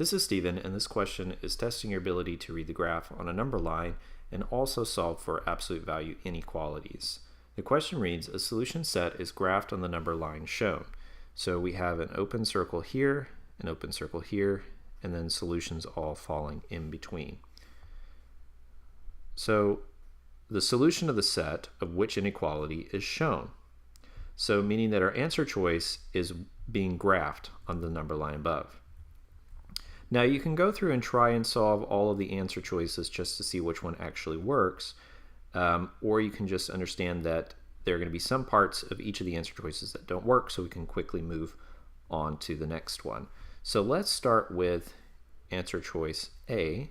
This is Stephen, and this question is testing your ability to read the graph on a number line and also solve for absolute value inequalities. The question reads, a solution set is graphed on the number line shown. So we have an open circle here, an open circle here, and then solutions all falling in between. So the solution of the set of which inequality is shown. So meaning that our answer choice is being graphed on the number line above. Now you can go through and try and solve all of the answer choices just to see which one actually works, or you can just understand that there are going to be some parts of each of the answer choices that don't work, so we can quickly move on to the next one. So let's start with answer choice A.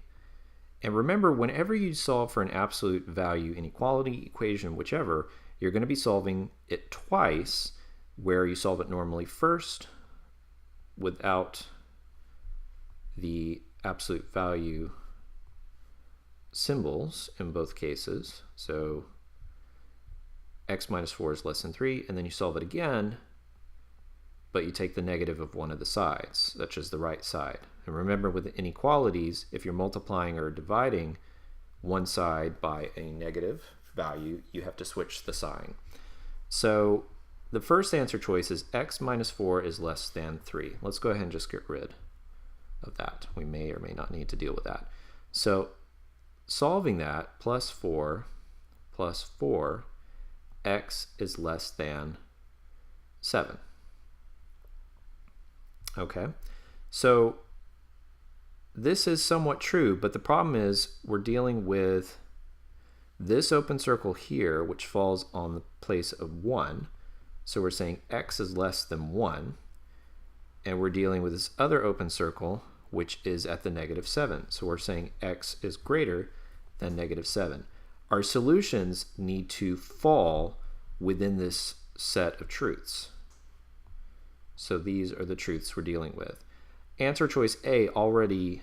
And remember, whenever you solve for an absolute value inequality equation, whichever, you're going to be solving it twice, where you solve it normally first without the absolute value symbols in both cases. So x minus 4 is less than 3, and then you solve it again, but you take the negative of one of the sides, such as the right side. And remember, with the inequalities, if you're multiplying or dividing one side by a negative value, you have to switch the sign. So the first answer choice is x minus 4 is less than 3. Let's go ahead and just get rid of that. We may or may not need to deal with that. So solving that, plus 4, x is less than 7. Okay, so this is somewhat true, but the problem is we're dealing with this open circle here, which falls on the place of 1. So we're saying x is less than 1. And we're dealing with this other open circle, which is at the negative 7. So we're saying x is greater than negative 7. Our solutions need to fall within this set of truths. So these are the truths we're dealing with. Answer choice A already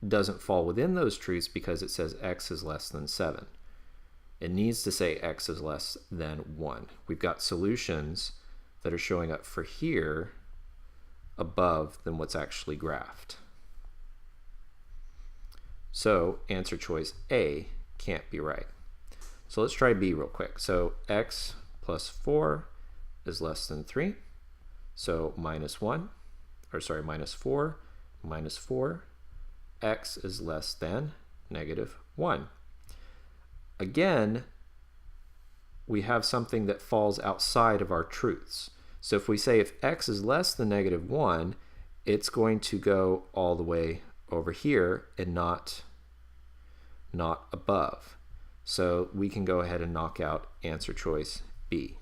doesn't fall within those truths because it says x is less than 7. It needs to say x is less than 1. We've got solutions that are showing up for here above than what's actually graphed. So answer choice A can't be right. So let's try B real quick. So x plus 4 is less than 3. So minus 4, minus 4, x is less than negative 1. Again, we have something that falls outside of our truths. So if we say if x is less than negative 1, it's going to go all the way over here and not above. So we can go ahead and knock out answer choice B.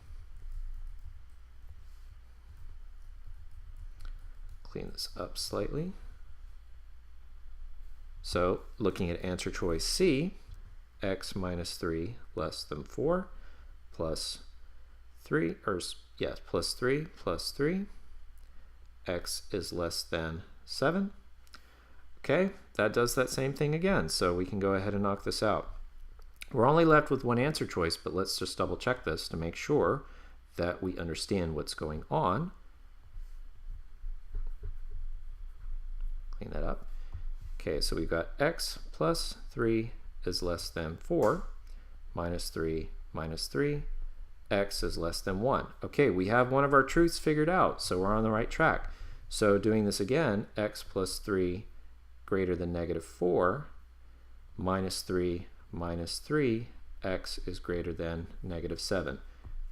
Clean this up slightly. So looking at answer choice C, x minus 3 less than 4 plus 3, plus 3, x is less than 7. Okay, that does that same thing again, so we can go ahead and knock this out. We're only left with one answer choice, but let's just double check this to make sure that we understand what's going on. Clean that up. Okay, so we've got x plus 3 is less than 4, minus 3, x is less than 1. Okay, we have one of our truths figured out, so we're on the right track. So doing this again, x plus 3 greater than negative 4, minus 3, x is greater than negative 7.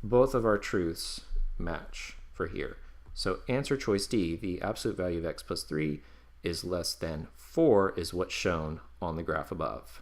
Both of our truths match for here. So answer choice D, the absolute value of x plus 3 is less than 4, is what's shown on the graph above.